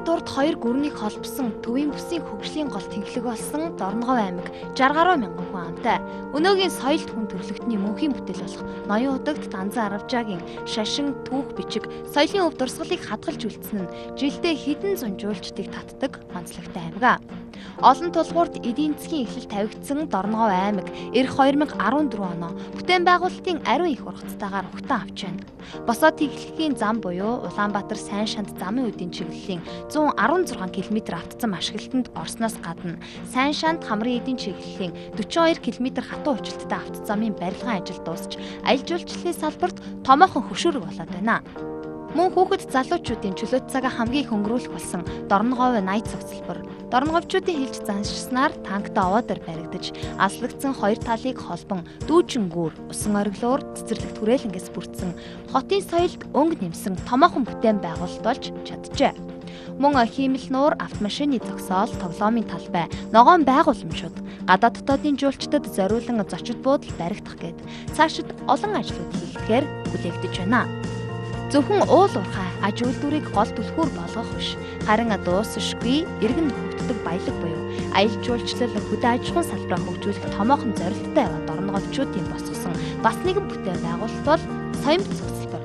Улсад урд 2 гүрнийг холбосон төвийн бүсийн хөгжлийн гол тэнхлэг болсон Дорногов аймаг 60 гаруй мянган хүн амтай. Өнөөгийн соёлт хүн төрөлхтний мөнхийн бүтээл болох ноён удагт Данзан Аравжаагийн шашин, түүх бичиг, соёлын өв дурсгалыг хадгалж үлдсэн нь жилдээ хэдэн зуун жуулчдыг татдаг онцлогтой аймаг. Олон тулгуурт эдийн засгийн эхлэл тавигдсан Дорногов аймаг эх 2014 оноо бүтээн байгуулалтын ариун их ургацтайгаар ухтан авч байна. Босоод тэглэхийн зам буюу Улаанбаатар сайн шанд замын үдийн чиглэлийн 116 км автоцам ашиглалтанд орсноос гадна сайн шанд хамрын эдийн чиглэлийн 42 км хатуу учирттай автоцамын барилгын ажил дуусч аялал жуулчлалын салбарт томоохон хөшөөрөг болоод байна. Мөн хүүхэд залуучуудын чөлөөт цагаа хамгийн их өнгөрүүлэх болсон Дорногов 80 цогцлбор. Дорноговчуудын хэлж заншснаар танктай овоо дээр баригдаж, аслагдсан хоёр талыг холбон дүүжин гүүр, усан ориглоор цэцэрлэг түрээлэнгээс бүрдсэн хотын соёлд өнгө нэмсэн томоохон бүтээн байгуулалт болж чаджээ. Мөн хиймэл нуур, автомашины зогсоол, тоглоомын талбай, ногоон байгууламжууд, гадаад дотоодын жуулчдад зориулан зочид буудал баригдах гээд цаашид олон ажлууд хийхээр хүлээгдэж байна. Зөвхөн уул уурхай аж үйлдвэрийг гол түлхүүр болгох биш, харин дуусшгүй иргэн хөгждөг баялаг буюу аялал жуулчлал, хөдөө аж ахуйн салбараа хөгжүүлэх томоохон зорилттой яваа Дорноговчуудын босгосон бас нэгэн бүтээн байгуулалт бол соёмт цогцлбор.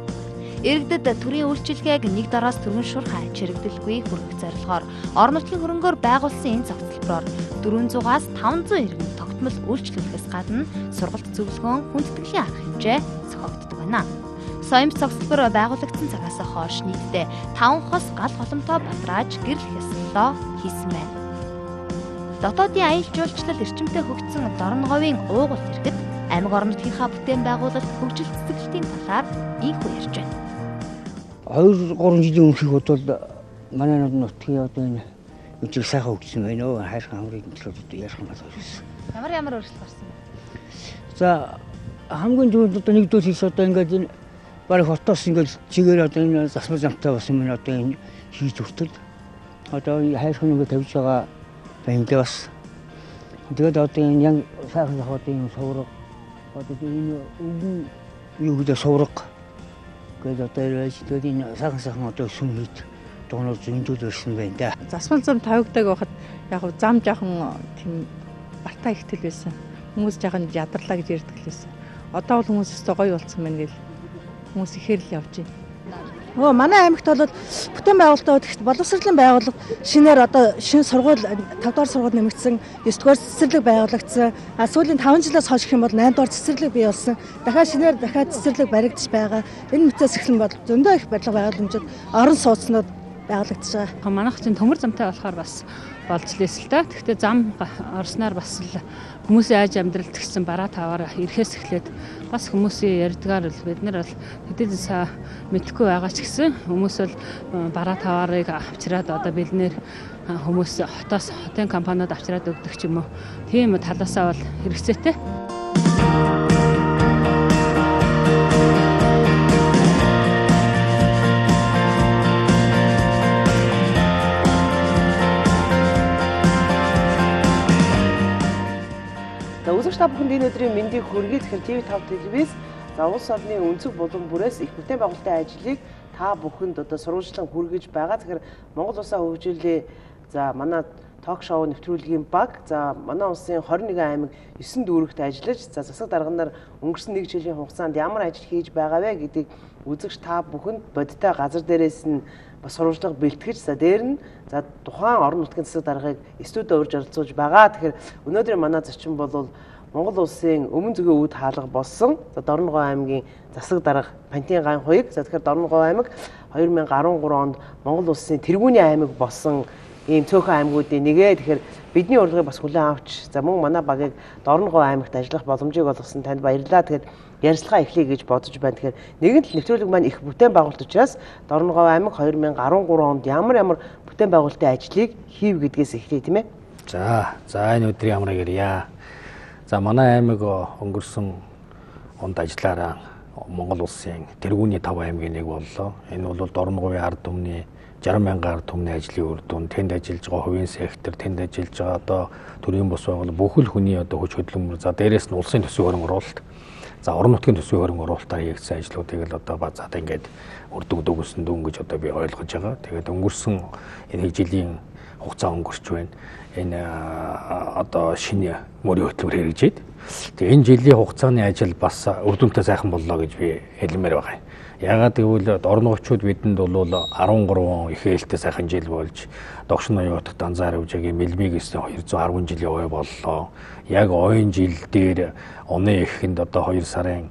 Иргэдэд төрийн үйлчилгээг нэг дараас түргэн шуурхай чирэгдэлгүй хүргэх зорилгоор орон нутгийн хөрөнгөөр байгуулсан энэ цогцлбороор 400-аас 500 иргэн тогтмол үйлчлүүлэхээс гадна сургалт зөвлөгөөн, хүндэтгэлийн арга хэмжээ зохиогддог байна. Соёмт цогцлбор байгуулагдсан цагаас хойш нийтдээ 5 хос гал голомтоо бадрааж гэрэл хэсэлтоо хийсэн байна. Дотоодын аялал жуулчлал эрчимтэй хөгжсөн Дорноговын уугуул иргэд аймаг орон нутгийнхаа бүтээн байгуулалт хөгжил цэцэглэлтийн талаар ийхүү ярьж байна. 2-3 жилийн өмнөх бодвол манай нутгийн одоо энэ үжиг сайхан хөгжсөн байна өө хайрхан хамрын төлөвлөлт яархан болов гэсэн. Ямар өөрчлөлт гарсан бэ? За хамгийн түрүүнд одоо нэгдүгээр хийс одоо ингээд энэ бараг хотоос ингээд чигээр одоо энэ засмал замтай болсон юм одоо энэ хийж хүртэл одоо хайрхан ингээд тавьж байгаа баянгаа бас тэгээд одоо энэ яг сайхан хотын юм сувраг одоо энэ өвгөн юу гэдэг сувраг гэдэг одоо тэгээд энэ сайхан одоо сүм хийд дуунаар зөндөл ирсэн байна да. Засмал зам тавигдаг байхад яг зам жаахан тийм бартаа ихтэл байсан. Хүмүүс жаахан ядарлаа гэж ярьдаг лээсэн. Одоо бол хүмүүс өстой гоё болцсон байна гэл хүмүүс ихээр л явж байна. Манай аймагт бол бүтээн байгуулалтаа гэхдээ боловсролын байгууллага шинээр одоо шинэ сургууль 5 дугаар сургууль нэмэгдсэн, 9 дугаар цэцэрлэг байгуулагдсан. Сүүлийн 5 жилээс хойш гэх юм бол 8 дугаар цэцэрлэг бий болсон. Дахиад цэцэрлэг баригдаж байгаа. Энэ мэтээс эхлэн бол зөндөө их барилга байгууламжууд, орон сууцнууд байгуулагдаж байгаа. Манайх чинь төмөр замтай болохоор бас болж лээсэл та. Гэхдээ зам орсноор бас л хүмүүсийн айж амьдралд гэсэн бараа таваар ирэхээс эхлээд бас хүмүүсийн ярьдгаар л бид нар бол хэдийдээ мэдхгүй байгаа ч гэсэн хүмүүс бол бараа таваарыг авчираад одоо бэлнээр хүмүүс хотоос хотын компаниуд авчираад өгдөг ч юм уу. Тийм талаасаа бол хэрэгцээтэй. Үзэгч та бүхэнд энэ өдрийн мэндийг хүргэе. Тэгэхээр TV5 телевиз улс орны өнцөг булан бүрээс их бүтээн байгуулалтын ажлыг та бүхэнд одоо сурвалжлан хүргэж байгаа. Тэгэхээр Монгол улсаа хөгжүүлээ. За манай ток шоу нэвтрүүлгийн баг. За манай улсын 21 аймаг 9 дүүрэгт ажиллаж, за засаг дарганаар өнгөрсөн 1 жилийн хугацаанд ямар ажил хийж байгаа вэ гэдгийг үзэгч та бүхэнд бодиттой газар дээрээс нь бас сурвалжлага бэлтгэж, за дээр нь за тухайн орон нутгийн засаг даргыг студид урьж оролцуулж байгаа. Тэгэхээр өнөөдрийн манай зочин бол Монгол улсын өмнө зүгийн үүд хаалга болсон Дорногов аймгийн засаг дарга Пантин Гайн хуйг. За тэгэхээр Дорногов аймаг 2013 онд Монгол улсын тэргүүний аймаг болсон ийм цөөхөн аймагуудын нэгэ. Тэгэхээр бидний урилгыг бас хүлээн авч, за мөн манай багийг Дорногов аймагт ажиллах боломжийг олгосон танд баярлалаа. Тэгэхээр ярилцлага эхлэе гэж бодож байна. Тэгэхээр нэгэн л нэвтрүүлэг маань их бүтээн байгуулалт учраас Дорногов аймаг 2013 онд ямар бүтээн байгуулалтын ажлыг хийв гэдгээс эхлэе тийм ээ. За энэ өдрийн амрыг ярья. За манай аймаг өнгөрсөн онд ажиллаараа Монгол улсын тэргүүний 5 аймгийн нэг боллоо. Энэ бол Дорноговын ард түмний 60 мянган ард түмний ажлын үр дүн, тэнд ажиллаж байгаа хувийн сектор, тэнд ажиллаж байгаа одоо төрийн бус байгууллага бүхэл хүний одоо хүч хөдөлмөр, за дээрээс нь улсын төсвийн хөрөнгө оруулалт. За орон нутгийн төсвийн хөрөнгө оруулалтаар хийгдсэн ажлуудыг л одоо базаад ингээд өрдөг дөгсөн дүн гэж одоо би ойлгож байгаа. Тэгээд өнгөрсөн энэ жилийн хугацаа өнгөрч байна. Энэ одоо шинэ мөрийн хөтөлбөр хэрэгжээд. Тэгээд энэ жилийн хугацааны ажил бас үр дүнтэй сайхан боллоо гэж би хэлмээр байгаа юм. Ягаад гэвэл орон нутгчууд бидэнд бол 13 их ээлтэй сайхан жил болж догшин ноён хотод анзаар явжаагийн мэлмигээс 210 жилийн ой боллоо. Яг ойн жил дээр оны эхэнд одоо 2 сарын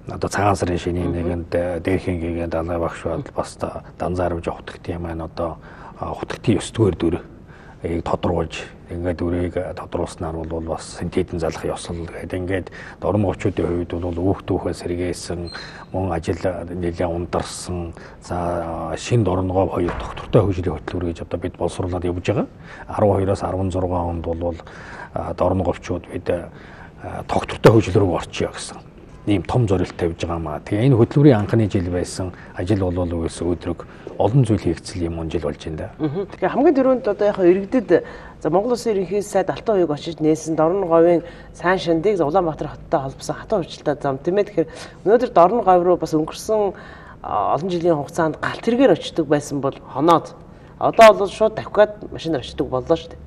одоо цагаан сарын шинийн нэгэнд дээрхийн гэгэнд данаа багш бас данзаарвж хутгтын маань одоо хутгтын 9 дугаар дүр тодорхойлж ингээд дүрийг тодруулснаар бол бас синтетийн залах ёсол гэдэг ингээд орон нутгчуудын хувьд бол өөхтөөхөө сэргээсэн мөн ажил нэлээд ундарсан за шинэ орнгоо хоёр доктортой хөгжлийн хөтөлбөр гэж одоо бид боловсруулаад явж байгаа. 12-аас 16 онд бол орногоовчууд бид доктортой хөгжил рүү орчихё гэсэн ийм том зорилт тавьж байгаа маа. Тэгээ энэ хөтөлбөрийн анхны жил байсан ажил бол үгүйс өдрөг олон зүйл хийгдсэн юм жил болж байна да. Тэгээ хамгийн түрүүнд одоо яг иргэдэд за Монгол Улсын ерөнхий сайд Алтан уяг очиж нээсэн Дорн говийн сайн шандыг Улаанбаатар хоттой холбосон хатан хувьчлалтай зам тийм ээ. Тэгэхээр өнөөдөр Дорн говь руу бас өнгөрсөн олон жилийн хугацаанд галт хэрэгээр очдог байсан бол хоноод одоо бол шууд давхиад машинаар очдог боллоо шүү дээ.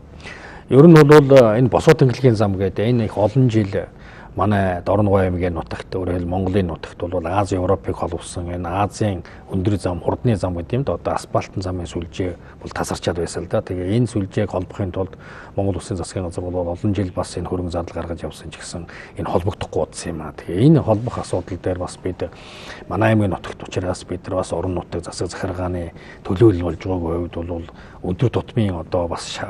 Ер нь бол энэ босоо тэнглэгийн зам гэдэг энэ их олон жил манай Дорн говь аймгийн нутагт өөрөөр Монголын нутагт бол Ази Европыг холбосон энэ Азийн өндөр зам, хурдны зам гэдэг юм да одоо асфальтын замын сүлжээ бол тасарчаад байсан л да. Тэгээ энэ сүлжээг холбохын тулд Монгол Улсын засгийн газар бол олон жил бас энэ хөрөнгө зардал гаргаж явсан ч гэсэн энэ холбогдохгүй удсан юм аа. Тэгээ энэ холбох асуудал дээр бас бид манай аймгийн нутагт учраас бид нар бас орон нутаг засаг захиргааны төлөөлөл болж байгаагийн хувьд бол өдөр тутмын одоо бас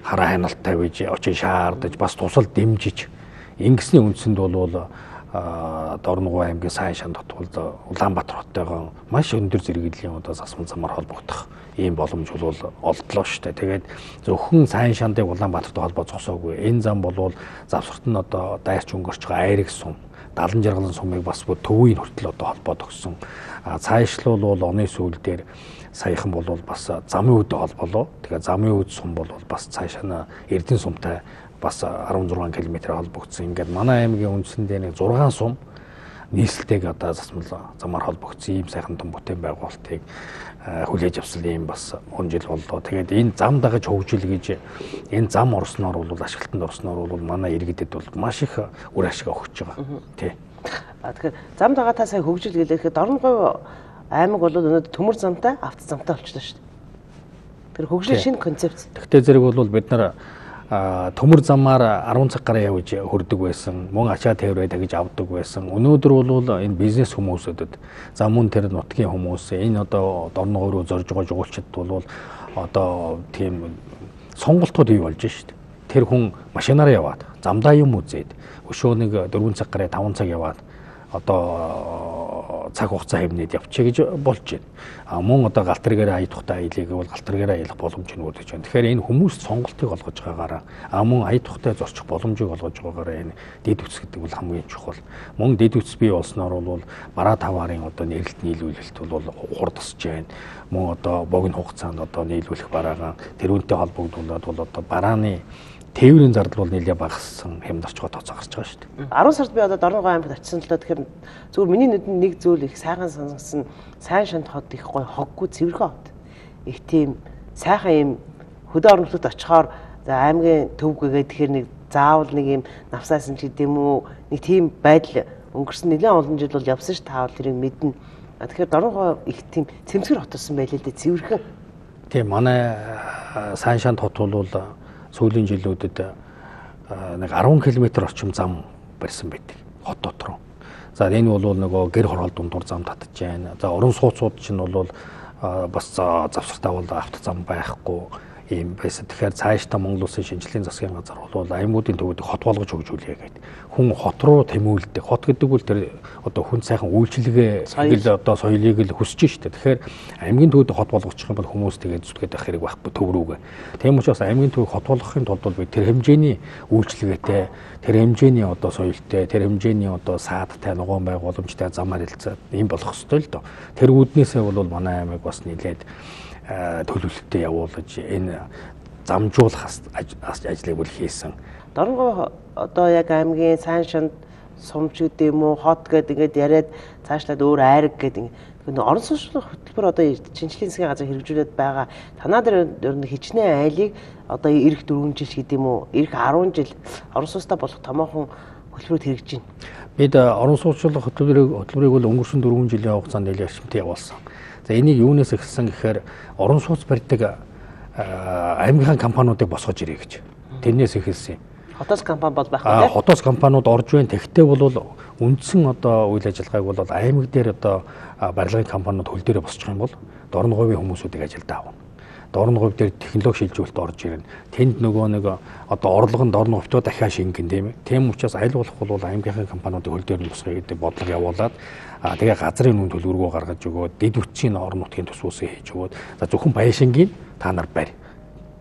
хараа ханалт тавьж очиж шаардаж бас тусал дэмжиж ингэсний үндсэнд бол Дорн говь аймгийн сайн шанд хот бол Улаанбаатар хоттойгоо маш өндөр зэрэглэлийн одоо засмал замаар холбогдох ийм боломж бол олдлоо шүү дээ. Тэгээд зөвхөн сайн шандыг Улаанбаатартай холбоо зогсоогүй. Энэ зам бол завсарт нь одоо дайрч өнгөрч байгаа Айрэг сум, Далан жаргалан сумыг бас бүр төвийн хүртэл одоо холбоо тогсон. Цаашлуул бол оны сүүл дээр саяхан бол бас замын үдэ холболоо. Тэгэхээр замын үд сум бол бас цаашаа Эрдэнэ сумтай бас 16 км холбогдсон. Ингээд манай аймгийн үндсэндээ нэг 6 сум нийслэлтэйг одоо засмал замаар холбогдсон ийм сайхан том бүтээн байгуулалтыг хүлээж авсан юм бас он жил боллоо. Тэгээд энэ зам дагаж хөгжил гэж энэ зам орсноор бол ашиглалтанд орсноор бол манай иргэдэд бол маш их үр ашиг өгч байгаа. Тий. Тэгэхээр зам дагаатаа сайн хөгжил гэлээхэд Дорн говь аймаг бол өнөөдөр төмөр замтай, авто замтай болчихлоо шүү дээ. Тэр хөгжлийн шинэ концепц. Тэгтээ зэрэг бол бид нар төмөр замаар 10 цаг гараа явж хөрдөг байсан, мөн ачаа тээврээ тагж авдаг байсан. Өнөөдөр бол энэ бизнес хүмүүсүүдэд за мөн тэр нутгийн хүмүүс энэ одоо Дорн говь руу зорж байгаа жуулчид бол одоо тийм сонголтууд бий болж шүү дээ. Тэр хүн машинаараа яваад, замдаа юм үзээд, өшөө нэг 4 цаг гараа 5 цаг яваад одоо цаг хугацаа хэмнээд явчих гэж болж байна. Мөн одоо галт тэргээр ая тухтай аялыг бол галт тэргээр аялах боломж нь үүрэж байна. Тэгэхээр энэ хүмүүс сонголтыг олгож байгаагаараа мөн ая тухтай зорчих боломжийг олгож байгаагаараа энэ дэд үтс гэдэг бол хамгийн чухал. Мөн дэд үтс бий болсноор бол бараа таварын одоо нэрэлт нийлүүлэлт бол хурдсаж байна. Мөн одоо богино хугацаанд одоо нийлүүлэх бараагаа тэрүүнтэй холбогдуулаад бол одоо барааны тээврийн зардал бол нэлээд багассан хямд орчгоо тооцоо гарч байгаа шүү дээ. 10 сард би одоо Дорн говь аймагт очисон л доо тэгэхээр зүгээр миний нүдэнд нэг зүйл их сайхан сонсгосон сайн шанд хот их гой хоггүй цэвэрхэн хот. Их тийм сайхан юм хөдөө орон нутагт очихоор за аймгийн төвгөөгээ тэгэхээр нэг заавал нэг юм навсаасан ч гэдэм үү нэг тийм байдал өнгөрсөн нэлээд олон жил бол явсан ш таавал тэрийг мэднэ. Тэгэхээр Дорн говь их тийм цэмцгэр хотсон байлээ л дээ цэвэрхэн. Тийм манай сайн шанд хот бол сүүлийн жилүүдэд нэг 10 км орчим зам барьсан байдаг хот дотор. За энэ бол нөгөө гэр хороол дундуур зам татж байна. За орон сууцууд чинь бол бас завсартаа бол авто зам байхгүй ийм байсан. Тэгэхээр цаашдаа Монгол Улсын шинжилгээний засгийн газар бол аймагуудын төвүүдийг хот болгож хөгжүүлье гэдэг. Хүн хот руу тэмүүлдэг. Хот гэдэг бол тэр одоо хүн сайхан үйлчилгээ ингээл одоо соёлыг л хүсэж штэ. Тэгэхээр аймгийн төвд хот болгочих юм бол хүмүүс тэгээд зүтгээд байх хэрэг байхгүй төв рүүгээ. Тийм учраас аймгийн төвийг хот болгохын тулд бол бид тэр хэмжээний үйлчилгээтэй, тэр хэмжээний одоо соёлтой, тэр хэмжээний одоо саадтай, нугуун байгууламжтай зам харилцаа ийм болох ёстой л доо. Тэр үүднээсээ бол манай аймаг бас нэлээд төлөвлөлтөд явуулж энэ замжуулах ажлыг бол хийсэн. Дорн говь одоо яг аймгийн сайн шанд сумч гэдэг юм уу, хот гэдэг ингээд яриад цаашлаад өөр айраг гэдэг орон сууцлах хөтөлбөр одоо шинжилгээ засгийн газар хэрэгжүүлээд байгаа. Танаа дээр ер нь хичнээн айлыг одоо эх 4 жил гэдэг юм уу, эх 10 жил орон сууцтай болох томоохон хөтөлбөрөд хэрэгжиж байна. Бид орон сууцлах хөтөлбөрийг бол өнгөрсөн 4 жилийн хугацаанд нэлээд ашигтай явуулсан. За энийг юунаас эхэлсэн гэхээр орон сууц барьдаг аймгийн компаниудыг босгож ирээ гэж. Тэрнээс эхэлсэн юм. Хотоос компани бол байхгүй тийм. Хотоос компаниуд орж байна. Тэгтээ бол үндсэн одоо үйл ажиллагааг бол аймаг дээр одоо барилгын компаниуд хөл дээрээ босчих юм бол дорн говийн хүмүүсүүдийг ажилд авна. Дорн говь дээр технологи шилжүүлэлт орж ирнэ. Тэнд нөгөө нэг одоо орлого нь дорн говьтоо дахиад шингэн тийм ээ. Тийм учраас аль болох бол аймгийн компаниудыг хөл дээр нь босгоё гэдэг бодлого явуулаад тэгээ газрын үн төлбөргөө гаргаж өгөөд дэд үтчийн орон нутгийн төсвөөсөө хийж өгөөд за зөвхөн баяшингийн та нар барь.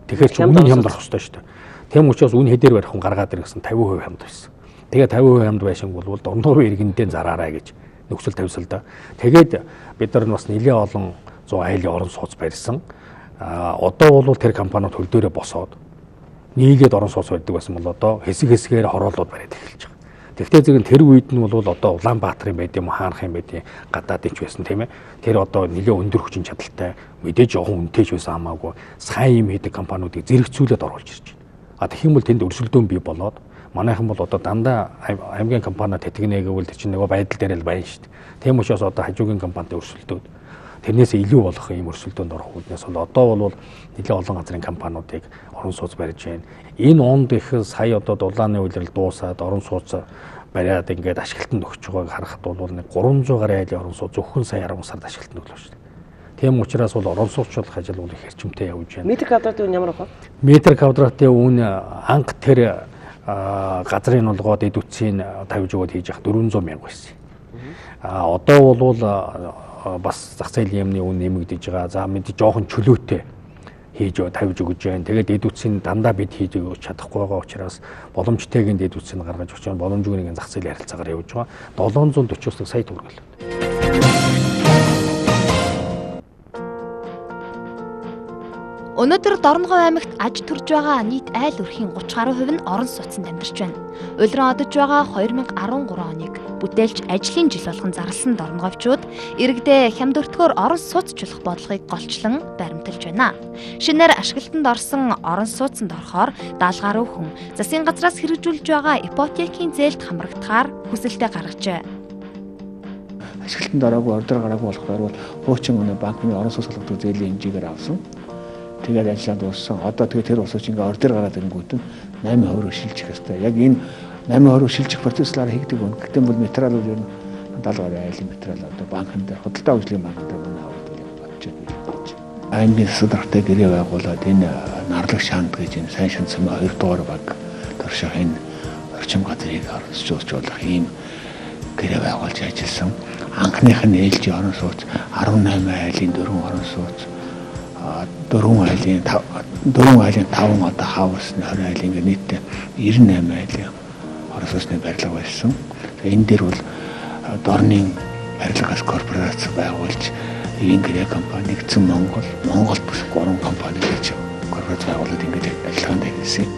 Тэгэхээр ч үнэн хямдрах хэрэгтэй шүү дээ. Тийм учраас үн хэдээр барих хүн гаргаад ирсэн 50% хямд байсан. Тэгээ 50% хямд байшин бол дорногын иргэндээ зараарай гэж нөхцөл тавьсан л да. Тэгээд бид нар бас нэлээд олон 100 айлын орон сууц барьсан. Одоо бол тэр компаниуд хөл дээрээ босоод нийгээд орон сууц барьдаг байсан бол одоо хэсэг хэсгээр хороолууд бариад эхэлж байгаа. Тэгвэл зэрэг тэр үед нь бол одоо Улаанбаатарын байд юм хаанах юм байд гадаадын ч байсан тийм ээ. Тэр одоо нэлээд өндөр хүчин чадалтай мэдээж явах үнэтэй ч байсан хамаагүй сайн юм хийдэг компаниудыг зэрэгцүүлээд оруулж ирж байна. Тэгэх юм бол тэнд өрсөлдөөн бий болоод манайхан бол одоо дандаа аймгийн компани тэтгэнэ гэвэл тэр чинь нөгөө байдал дээр л байна шүү дээ. Тийм учраас одоо хажуугийн компанитай өрсөлдөөд тэрнээс илүү болох юм өрсөлдөөнд орох үүднээс бол одоо бол нэлээд олон газрын компаниудыг орон сууц барьж байна. Энэ онд их сая одоо дулааны үйлрэл дуусаад орон сууц бариад ингээд ашиглалтанд өгч байгааг харахад бол нэг 300 гаруй айлын орон сууц зөвхөн сая 10 сард ашиглалтанд өглөө шүү дээ. Тийм учраас бол орон сууцлах ажил бол их хэрчмтэй явж байна. Метр квадратын үн ямар вэ? Метр квадратын үн анх тэр газрын нолгоод эд үтсийн тавьж өгөөд хийж явах 400 мянга байсан. Одоо бол бас зах зээлийн яамны үн нэмэгдэж байгаа. За мэдээ жоохон чөлөөтэй хийж тавьж өгч байна. Тэгээд эд үтсийн дандаа бид хийж өгч чадахгүй байгаа учраас боломжтойгийн эд үтсийг гаргаж өгч байгаа. Боломжгүй нэг зах зээлийн харилцаагаар явж байгаа. 740-аас сая төгрөг. Өнөөдөр Дорногов аймагт аж төрж байгаа нийт айл өрхийн 30 гаруй хувь нь орон сууцнд амьдарч байна. Улиран одож байгаа 2013 оныг бүтээлч ажлын жил болгон зарласан Дорноговчууд иргэдээ хямд өртгөөр орон сууцчлах бодлогыг голчлон баримталж байна. Шинээр ашиглалтанд орсон орон сууцнд орохоор 70 гаруй хүн засгийн газраас хэрэгжүүлж байгаа ипотекийн зээлд хамрагдахаар хүсэлтээ гаргажээ. Ашиглалтанд ороогүй ордор гараагүй болохоор хуучин өнөө банкны орон сууц холбоотой зээлийн хэмжээгээр авсан. Тэгээд ажиллаа дууссан. Одоо тэгээд тэр усууч ингээ ордер гараад ирэнгүүт нь 8% шилжих ёстой. Яг энэ 8% шилжих процесслаар хийгдэг юм. Гэхдээ бол материалууд ер нь 70 гаруй айлын материал одоо банкнд худалдаа хөгжлийн банкнд манай аваад бодож байна. Аймгийн сударгатай гэрээ байгуулад энэ нарлаг шаанд гэж энэ сайн шанцсан 2 дугаар баг төрших энэ орчин газрыг оролцуулах ийм гэрээ байгуулж ажилласан. Анхных нь ээлжийн орон сууц 18 айлын 4 орон сууц 4 айлын 5 одоо хаус 20 айлын ингээ нийтдээ 98 айлын орон сууцны барилга байсан. Энэ дээр бол дорны барилгаас корпорац байгуулж ийм гэрээ компани нэгдсэн Монгол бүс 3 компани гэж корпорац байгуулад ингээд ажиллагаанд хийсэн.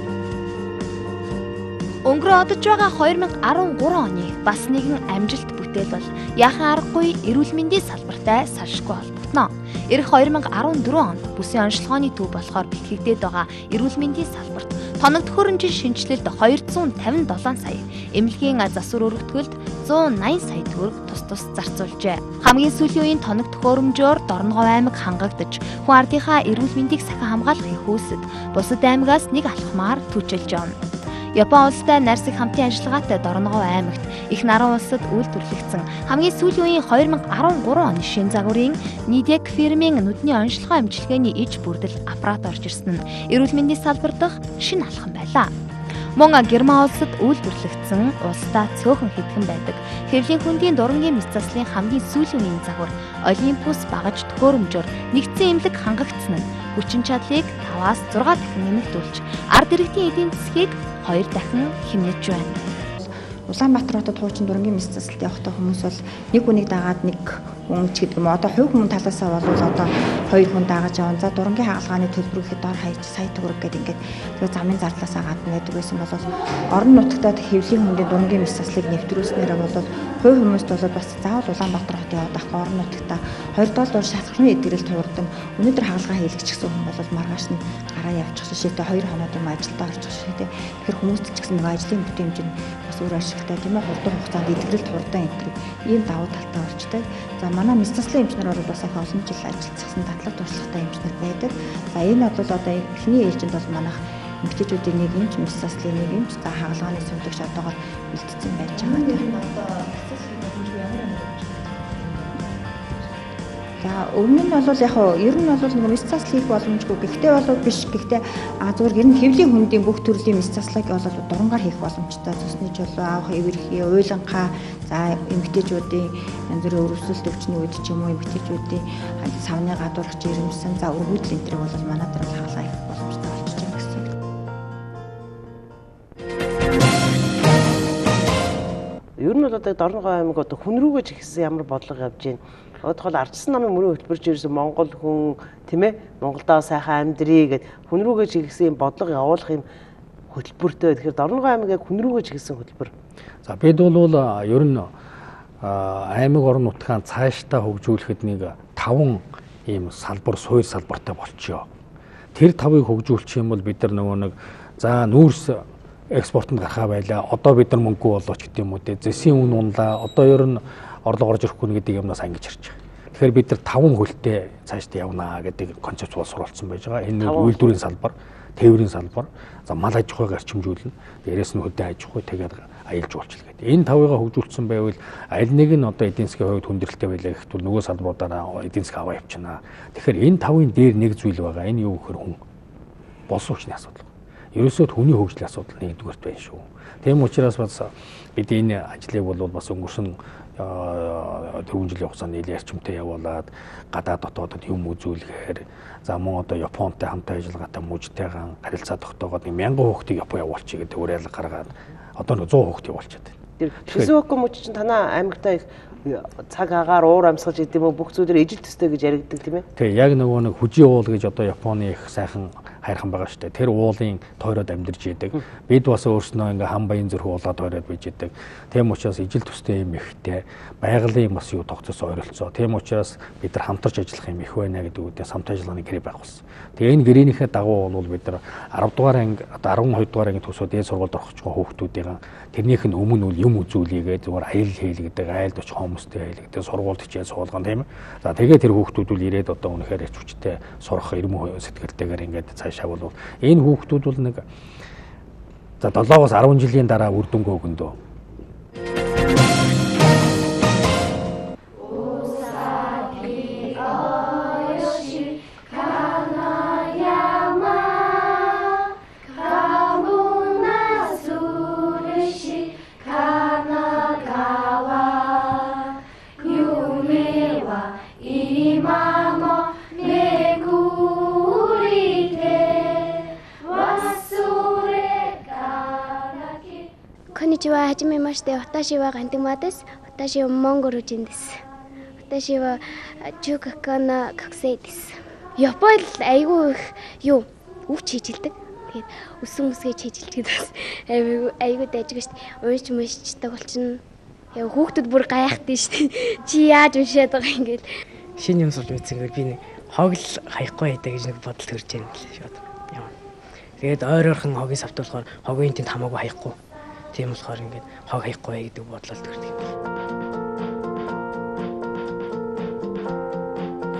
Өнгөрөө одож байгаа 2013 оны бас нэгэн амжилт бүтээл бол яхан аргагүй эрүүл мэндийн салбартай салшгүй холбогдно. Ирэх 2014 онд бүсийн онцлогооны төв болохоор бэлтгэгдээд байгаа эрүүл мэндийн салбарт тоног төхөөрөмжийн шинжилэлд 257 сая, эмнэлгийн засвар өргөтгөлд 180 сая төгрөг тус зарцуулжээ. Хамгийн сүүлийн үеийн тоног төхөөрөмжөөр Дорногов аймаг хангагдаж, хүн ардынхаа эрүүл мэндийг сахин хамгаалахын хөөсөд бусад аймагаас нэг алхмаар түчилж байна. Япон улстай найрсаг хамтын ажиллагаатай Дорногов аймагт их наран улсад үйлдвэрлэгдсэн хамгийн сүүлийн үеийн 2013 оны шин загварын Nidec фирмийн нүдний онцлогоо амжилтгааны иж бүрдэл аппарат орж ирсэн нь эрүүл мэндийн салбар дахь шинэ алхам байлаа. Мөн Герман улсад үйлдвэрлэгдсэн улстай цөөхөн хэдхэн байдаг хэвлийн хөндийн дурангийн мэс заслын хамгийн сүүлийн үеийн загвар Олимпус багаж төхөөрөмжөөр нэгдсэн эмнэлэг хангагдсан нь хүчин чадлыг 5-аас 6 дахин нэмэгдүүлж ард иргэдийн эдийн засгийг 2 дахин хэмнэж байна. Улаанбаатар хотод хуучин дурангийн мэс заслалт явахдаа хүмүүс бол нэг хүнийг дагаад нэг хүн ч гэдэг юм. Одоо хувь хүн талаасаа бол одоо 2 хүн дагаж явна. За дурангийн хаалгааны төлбөр ихэд дор хаяж сая төгрөг гэдэг ингээд тэгээ замын зарлаасаа гадна байдаг байсан бол орон нутгад хэвлийн хөндийн дурангийн мэс заслыг нэвтрүүлснээрээ бол хувь хүмүүст бол бас заавал Улаанбаатар хотын яваад ах орон нутгата 2 доллар шалхрын эдгэрэл туурдан өнөөдөр хаалгаа хийлгэж гисэн хүн бол маргааш нь гараа явчих шишээ 2 хоноод юм ажилдаа орчих шишээ тэ. Тэгэхээр хүмүүст ч гэсэн нэг ажлын бүтээмж нь бас өөр ашигтай тийм ээ хурдан хугацаанд эдгэрэл туурдан энтриг ийм давуу талтай болчтой. За манай мэс заслын эмчнэр бол бас их олон жил ажилласан татлаг туршлагатай эмчнэр байдаг. За энэ бол одоо эхний ээлжинд бол манайх эмэгтэйчүүдийн нэг эмч, мэс заслын нэг эмч, за хаалгааны сүлдэгч одоогоор бэлтгэсэн байж байгаа. За өмнө нь бол яг ер нь бол нэг мэс засал хийх боломжгүй. Гэхдээ бол биш. Гэхдээ зүгээр ер нь хэвлийн хүндийн бүх төрлийн мэс заслыг бол дурангаар хийх боломжтой. Цусны чулуу, авах эвэрхий, уйланхаа, за эмэгтэйчүүдийн янз бүрийн өрөвсөлт өвчний үед ч юм уу эмэгтэйчүүдийн савны гадуурх жирэмсэн, за өргөдөл энтриг бол манай дээр хаалгаа хийх боломжтой болчихж байгаа гэсэн. Ер нь бол одоо Дорногов аймаг одоо хүн рүүгээ ч ихсэн ямар бодлого явж байна. Одоохол ардчсан намын мөрөө хөтөлбөрч ирсэн Монгол хүн тийм ээ Монголдоо сайхан амьдрий гэд хүн рүүгээ чиглэсэн юм бодлого явуулах юм хөтөлбөртэй. Тэгэхээр Дорногов аймаг яг хүн рүүгээ чиглэсэн хөтөлбөр. За бид бол ер нь аймаг орон нутгаа цаашдаа хөгжүүлэхэд нэг 5 ийм салбар суурь салбартай болчихё. Тэр 5-ыг хөгжүүлчих юм бол бид нар нөгөө нэг за нүүрс экспортод гарахаа байлаа. Одоо бид нар мөнгө болооч гэдэг юм уу те. Зэсийн үн унлаа. Одоо ер нь орлого орж ирэхгүй гэдэг юмнаас ангиж харж байгаа. Тэгэхээр бид нар 5 хөлтэй цаашдаа явнаа гэдэг концепц боловсруулсан байж байгаа. Энэ үйлдвэрийн салбар, тээврийн салбар, за мал аж ахуйг арчимжуулна. Дээрээс нь хөдөө аж ахуй тэгээд аялал жуулчлал гэдэг. Энэ 5-ыг хөгжүүлсэн байвал аль нэг нь одоо эдийн засгийн хувьд хүндрэлтэй байлаа гэхтвэл нөгөө салбаруудаараа эдийн засаг аваа явчихна. Тэгэхээр энэ 5-ын дээр нэг зүйл байгаа. Энэ юу гэхээр хүн. Болсон хүчний асуудал. Ерөөсөө хүний хөгжлийн асуудал нэгдүгээрт байна шүү. Тийм учраас бас бид энэ ажлыг бол бас өнгөрсөн 4 жилийн хугацаанд нэлээд эрчимтэй явуулаад гадаад дотоодод юм үзүүлэхээр за мөн одоо Японтай хамтаа ажиллагаатай мужтайгаан харилцаа тогтоогоод 1000 хүүхдийг Япон явуулчих гэдэг уриалга гаргаад одоо 100 хүүхд явуулчихад байна. Тэр Шизуока муч чинь танаа аймагтаа их цаг агаар уур амьсгаж идэм үү бүх зүйлээр ижил төстэй гэж яригддаг тийм ээ. Тэгээ яг нөгөө нэг хүжи уул гэж одоо Японы их сайхан хайрхан байгаа шүү дээ. Тэр уулын тойроод амьдарч идэг. Бид бас өөрснөө ингээ хам баян зүрх уулаад тойроод бийж идэг. Тийм учраас ижил төстэй юм ихтэй байгалийн бас юу тогтцос ойролцоо. Тийм учраас бид нар хамтарч ажиллах юм их байна гэдэг үгдээ самт ажиллагааны гэрээ байх болсон. Тэгээ энэ гэрээнийхээ дагуу бол бид нар 10 дугаар анги одоо 12 дугаар анги төсөө дээд сургуульд орох ч хүүхдүүдийн тэрнийх нь өмнө нь юм үзүүлээгээ зүгээр аял хийлгдэг, айлд очих хүмүүстэй айлгдаг, сургуульд хичээл суулган тийм ээ. За тэгээ тэр хүүхдүүд бол ирээд одоо үнэхээр эрч хүчтэй сурах ирмүү сэтгэлтэйгээр ингээд цаашаа бол энэ хүүхдүүд бол нэг за 7-оос 10 жилийн дараа үр дүнгээ өгөндөө. Konnichiwa, hajimemashite. Watashi wa Gantigma desu. Watashi wa Mongol-jin desu. Watashi wa Jugaku no Gakusei desu. Японд айгүй их юу өвч хийжилдэг. Тэгээд өсөн өсгөө хийжилдэг бас айгүй дайждаг шүү дээ. Уйч мөшчтэй болчихно. Яа хүүхдүүд бүр гайхдаг шүү дээ. Чи яаж уншаад байгаа юм гээл. Шинэ юм сурч үзсэнгээр би нэг хогл хаяхгүй байдаа гэж нэг бодол төрж байна л шууд. Яа. Тэгээд ойр ойрхон хогийн савт болохоор хогийн тэнд хамаагүй хаяхгүй. Тийм болохоор ингээд хог хаяхгүй бай гэдэг бодлол төрдөг.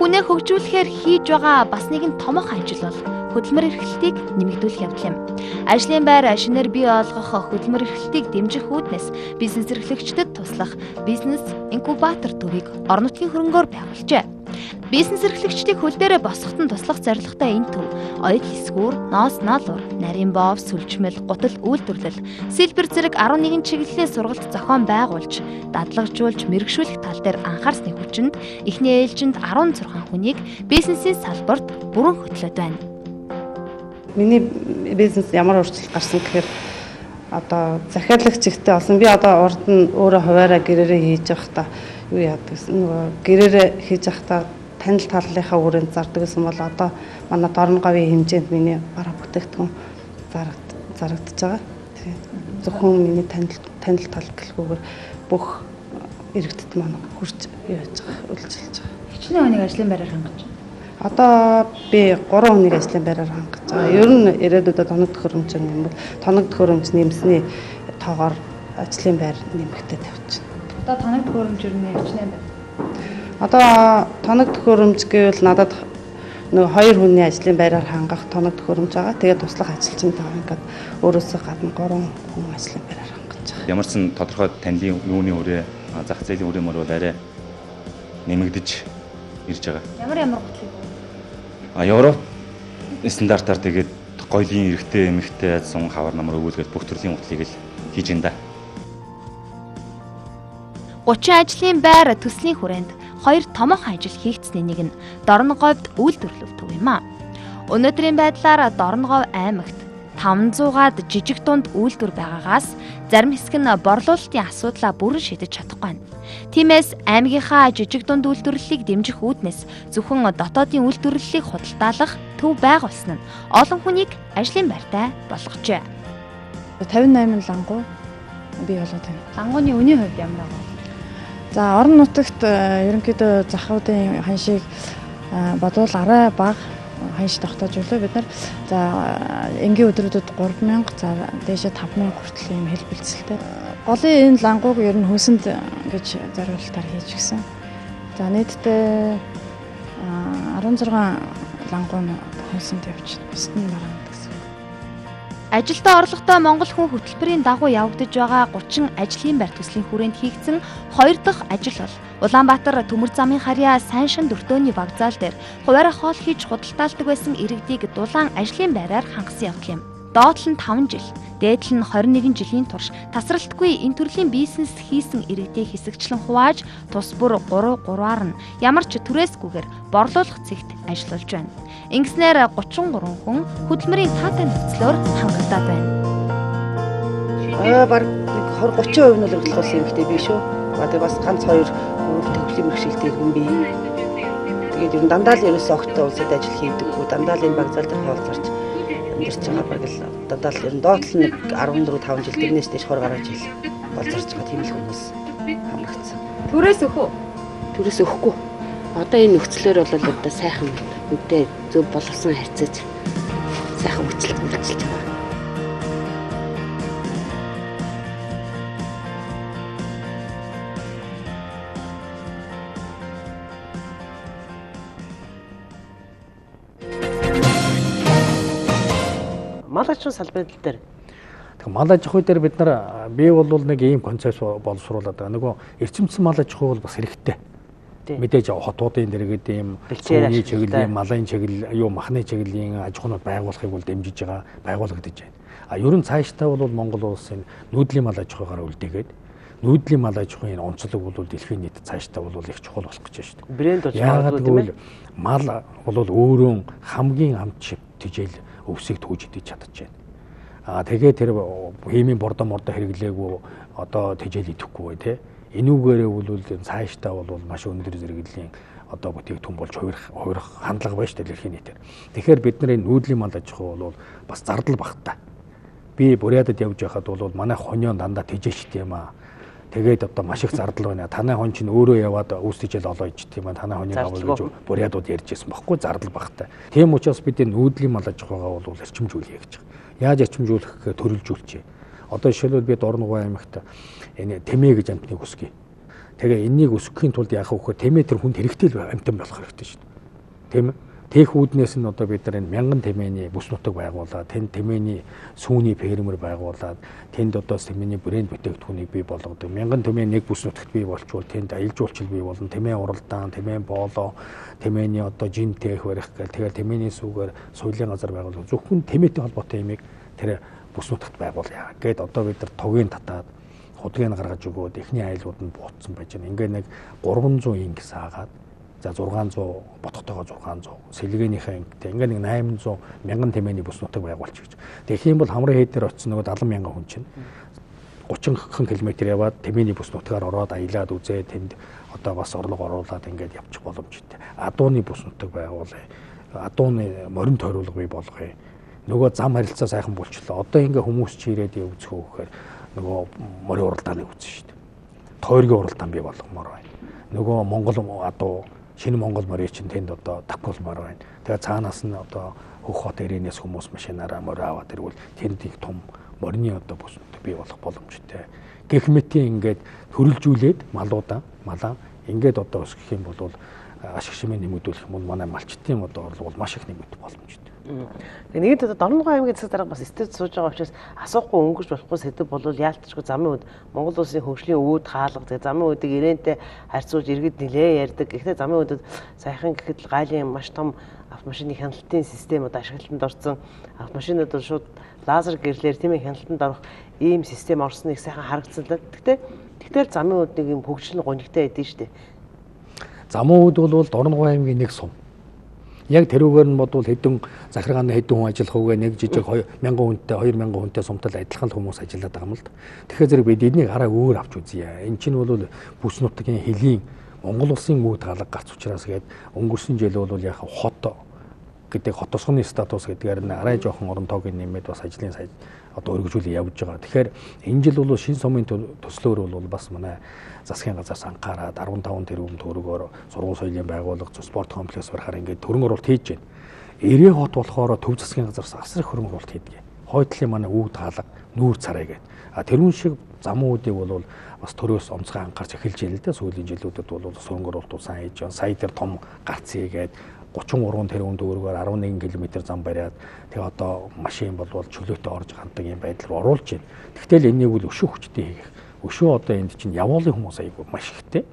Хүнээ хөгжүүлэхээр хийж байгаа бас нэгэн томоохон ажил бол хөдөлмөр эрхлэлтийг нэмэгдүүлэх явдал юм. Ажлын байр шинээр бий олгох хөдөлмөр эрхлэлтийг дэмжих үүднээс бизнес эрхлэгчдэд туслах бизнес инкубатор төвийг орон нутгийн хөрөнгөөр байгуулжээ. Бизнес эрхлэгчдийг хөл дээрээ босгоход туслах зорилготой энэ төв оёл эсгүүр, ноос ноолуур, нарийн боов, сүлжмэл, гутал үйлдвэрлэл, сэлбэр зэрэг 11 чиглэлийн сургалт зохион байгуулж, дадлагжуулж, мэрэгшүүлэх тал дээр анхаарсны хүчинд эхний ээлжинд 16 хүнийг бизнесийн салбарт бүрэн хөтлөд байна. Миний бизнес ямар өөрчлөлт гарсан гэхээр одоо захиалах чигтээ болсон. Би одоо урд нь өөрөө хуваараа гэрээрээ хийж явахдаа юу яадаг гэсэн нөгөө гэрээрээ хийж явахдаа танил талынхаа үрээнд зардаг гэсэн бол одоо манай дорн говийн хэмжээнд миний бараа бүтээгдэхүүн зарагдаж байгаа. Тийм. Зөвхөн миний танил тал гэлгүйгээр бүх иргэдэд манай хүрч яаж байгаа үйлчилж байгаа. Хичнээн хүнийг ажлын байраар хангаж байна. Одоо би 3 хүнийг ажлын байраар хангаж байгаа. Ер нь ирээдүйдээ тоног төхөөрөмж юм бол тоног төхөөрөмж нэмсний тоогоор ажлын байр нэмэгдээ тавьчихна. Одоо тоног төхөөрөмж ер нь хичнээн байна. Одоо тоног төхөөрөмж гэвэл надад нэг 2 хүний ажлын байраар хангах тоног төхөөрөмж байгаа. Тэгээд туслах ажилчинтай ингээд өөрөөсөө гадна 3 хүн ажлын байраар хангаж байгаа. Ямар ч тодорхой танилын юуны үрээ зах зээлийн үрээ мөр бол арай нэмэгдэж ирж байгаа. Ямар готлыг? Европ стандартаар тэгээд гоёлын эрэгтэй эмэгтэй сун хавар намар өгүүлгээд бүх төрлийн готлыг л хийж энэ да. 30 ажлын байр төслийн хүрээнд 2 томоохон ажил хийгдсэний нэг нь Дорноговьд үйлдвэрлэв төв юм а. Өнөөдрийн байдлаар Дорногов аймагт 500-аад жижиг дунд үйлдвэр байгаагаас зарим хэсэг нь борлуулалтын асуудлаа бүрэн шийдэж чадахгүй байна. Тиймээс аймгийнхаа жижиг дунд үйлдвэрлэлийг дэмжих үүднээс зөвхөн дотоодын үйлдвэрлэлийг худалдаалах төв байгуулсан нь олон хүнийг ажлын байртай болгожээ. 58 лангуу бий болоод байна. Лангууны үнийн хувьд ямар байна? За орон нутагт ерөнхийдөө захуудын ханшийг бодвол арай бага ханш тогтоож өглөө бид нар за энгийн өдрүүдэд 3000 за дээшээ 5000 хүртэл юм хэл бэлцэлтэй. Голын энэ лангууг ер нь хүнсэнд гэж зориулалтаар хийж гисэн. За нийтдээ 16 лангуу нь хүнсэнд явчихна. Бусд нь бараанд гэсэн. Ажилдаа орлоготой монгол хүн хөтөлбөрийн дагуу явагдаж байгаа 30 ажлын байр төслийн хүрээнд хийгдсэн 2 дахь ажил бол Улаанбаатар Төмөр замын харьяа Сайншин Дөртөөний вокзал дээр хуваараа хоол хийж худалдаалдаг байсан иргэдийг дулаан ажлын байраар хангасан явдал юм. Доотлол нь 5 жил, дээдлэл нь 21 жилийн турш тасралтгүй энэ төрлийн бизнес хийсэн иргэдийг хэсэгчлэн хувааж тус бүр 3-3-аар нь ямар ч түрээсгүйгээр борлуулах цэгт ажиллаж байна. Ингэснээр 33 хүн хөдөлмөрийн таатай нөхцлөөр хангагдаад байна. Баг 20-30% нь л урилгуулсан юмхтэй би шүү. Одоо бас ганц 2 төвлийн бэрхшээлтэй хүн бий. Тэгээд ер нь дандаа л ерөөсөө огттой улсад ажил хийдэггүй. Дандаа л энэ вокзал дээр хавцарч амьдарч байгаа баг л дандаа л ер нь доотлол нэг 14-5 жил дэрнээс дэш 20 гаруй жил болцорч байгаа тийм л хүмүүс хамрагдсан. Төрөөс өхөө. Төрөөс өхгүй. Одоо энэ нөхцлөөр бол одоо сайхан үнтэй зөв болгосон харьцаж сайхан хөтлөж байгаа. Мал аж ахуйн салбарын дээр. Тэгэхээр мал аж ахуй дээр бид нар би бол нэг ийм концепт боловсруулад байгаа. Нөгөө эрчимсэн мал аж ахуй бол бас хэрэгтэй. Мэдээж хотуудын дэргэд ийм цөмний чиглэлийн, малын чиглэл, махны чиглэлийн аж ахуйнууд байгуулахыг бол дэмжиж байгаа, байгуулагдаж байна. Ер нь цаашдаа бол Монгол улсын нүүдлийн мал аж ахуйгаар үлдээгээд нүүдлийн мал аж ахуйн онцлог бол дэлхийн нийтэд цаашдаа бол их чухал болох гэж байна шүү дээ. Брэнд болж байгаа гэвэл мал бол өөрөө хамгийн амт шиг тижэл өвсөг төвж идэж чадчих байна. Тэгээ тэр химийн бордо хэрэглээгүй одоо тижэл идэхгүй тий. Энүүгээрээ бол цаашдаа бол маш өндөр зэрэглэлийн одоо бүтээгдэхүүн болж хувирах хандлага байна шүү дээ дэлхийн нийтээр. Тэгэхээр бид нар энэ нүүдлийн мал аж ахуй бол бас зардал багтаа. Би Бурятад явж байхад бол манай хоньёо дандаа тижээчтэй юм аа. Тэгээд одоо маш их зардал байна. Танай хон чинь өөрөө яваад үс тижэл олоо ичт юм аа. Танай хоньёо авах гэж Бурятууд ярьжсэн баггүй зардал багтаа. Тийм учраас бид энэ нүүдлийн мал аж ахуйгаа бол эрчимжүүлье гэж байна. Яаж эрчимжүүлэх гэхээр төрөлжүүлчихье. Одоо жишээлбэл бид Дорногов аймагт энэ тэмээ гэж амтныг өсгөе. Тэгээ энэнийг өсгөхийн тулд яах вэ гэхээр тэмээ тэр хүнд хэрэгтэй л амтан болох хэрэгтэй шүү дээ. Тийм ээ. Тех үүднээс нь одоо бид нар энэ мянган тэмээний бүс нутаг байгуулад, тэнд тэмээний сүүний фермер байгуулад, тэнд одоо тэмээний брэнд бүтээгдэхүүнийг бий болгодог. Мянган тэмээ нэг бүс нутагт бий болчвол тэнд аялал жуулчлал бий болно. Тэмээ уралдаан, тэмээ боолоо, тэмээний одоо жин тех барих гэл тэгэл тэмээний сүүгээр соёлын газар байгуулдаг. Зөвхөн тэмээтэй холбоотой юмыг тэр бүс нутагт байгуулъя. Гээд одоо бид нар тугийн татаад худгийг гаргаж өгөөд эхний айлууд нь буутсан байж байна. Ингээ нэг 300 инг саагаад за 600 ботхотойгоо 600 сэлгээнийхээ ингтэй ингээ нэг 800 мянган тэмээний бүс нутаг байгуулчих гэж. Тэгэх юм бол хамрын хэд дээр очсон нөгөө 70 мянган хүн чинь 30 км яваад Тэмээний бүс нутгаар ороод аялаад үзээ тэнд одоо бас орлого оруулаад ингээд явчих боломжтой. Адууны бүс нутаг байгуулъя. Адууны морин тойруулга бий болгоё. Нөгөө зам харилцаа сайхан болчлоо. Одоо ингээ хүмүүс чи ирээд үзэх үү гэхээр нөгөө морин уралдааныг үзэн шүү дээ. Тойргийн уралдаан бий болгомоор байна. Нөгөө Монгол адуу шинэ Монгол морин чинь тэнд одоо такулмаар байна. Тэгээ цаанаас нь одоо Хөх хот ирээнээс хүмүүс машинаараа морь аваад ирвэл тэнд их том морины одоо бүс нутаг бий болох боломжтой. Гэх мэтийн ингээд хөрөлжүүлээд малаа ингээд одоо өсгөх юм бол ашиг шимээ нэмэгдүүлэх юм бол манай малчтын одоо орлого бол маш их нэмэгдэх боломжтой. Тэгээд одоо Дорногов аймгийн засаг дарга бас студ сууж байгаа учраас асуухгүй өнгөрч болохгүй сэдв бол яалтчгүй замын үед Монгол улсын хөгжлийн өвөд хаалга тэгээд замын үеийг ирэнтэй харьцуулж иргэд нилээ ярьдаг. Гэхдээ замын үедэд саяхан гэхэд л гайлын маш том автомашины хяналтын систем одоо ашиглалтанд орсон. Автомашинууд бол шууд лазер гэрлээр тийм ээ хяналтанд орох ийм систем орсныг сайхан харагдсан л. Тэгтэл замын үед нэг юм хөгжил нь гонигтай байдсан шүү дээ. Замын үед бол Дорногов аймгийн нэг сум. Яг тэрүүгээр нь бодвол хэдэн захиргааны хэдэн хүн ажиллах үгээ нэг жижиг 1000 хүнтэй 2000 хүнтэй сумтал адилхан хүмүүс ажиллаад байгаа юм л да. Тэгэхээр зэрэг бид эднийг хараа өөр авч үзье. Энэ чинь бол бүс нутгийн хөлийн Монгол улсын үүд хаалга гарц учраас гээд өнгөрсөн жил бол яг хот гэдэг хот тосгоны статус гэдгээр нь арай жоохон орон тоогийн нэмээд бас ажлын сая одоо өргөжүүлээ явж байгаа. Тэгэхээр энэ жил бол шин сумын төслөөр бол бас манай засгийн газраас анхаараад 15 тэрбум төгрөгөөр сургууль соёлын байгууллага спорт комплекс барихаар ингээд төрөн оруулалт хийж байна. Эрээ хот болохоор төв засгийн газраас асар их хөрөнгө оруулалт хийдэг. Хойдлын манай үүд хаалга нүүр царай гэдэг. Тэрүүн шиг замын үүдийг бол бас төрөөс онцгой анхаарч эхэлж байна л да. Сүүлийн жилүүдэд бол хөрөнгө оруулалт сайн хийж байна. Сая дээр том гарц хийгээд 33 тэрбум төгрөгөөр 11 км зам бариад тэгээ одоо машин болвол чөлөөтэй орж ханддаг юм байдал руу оруулж байна. Тэгтэл энийг бол өшөө хүчтэй хийх. Өшөө одоо энд чинь явуулын хүмүүс айгүй маш ихтэй.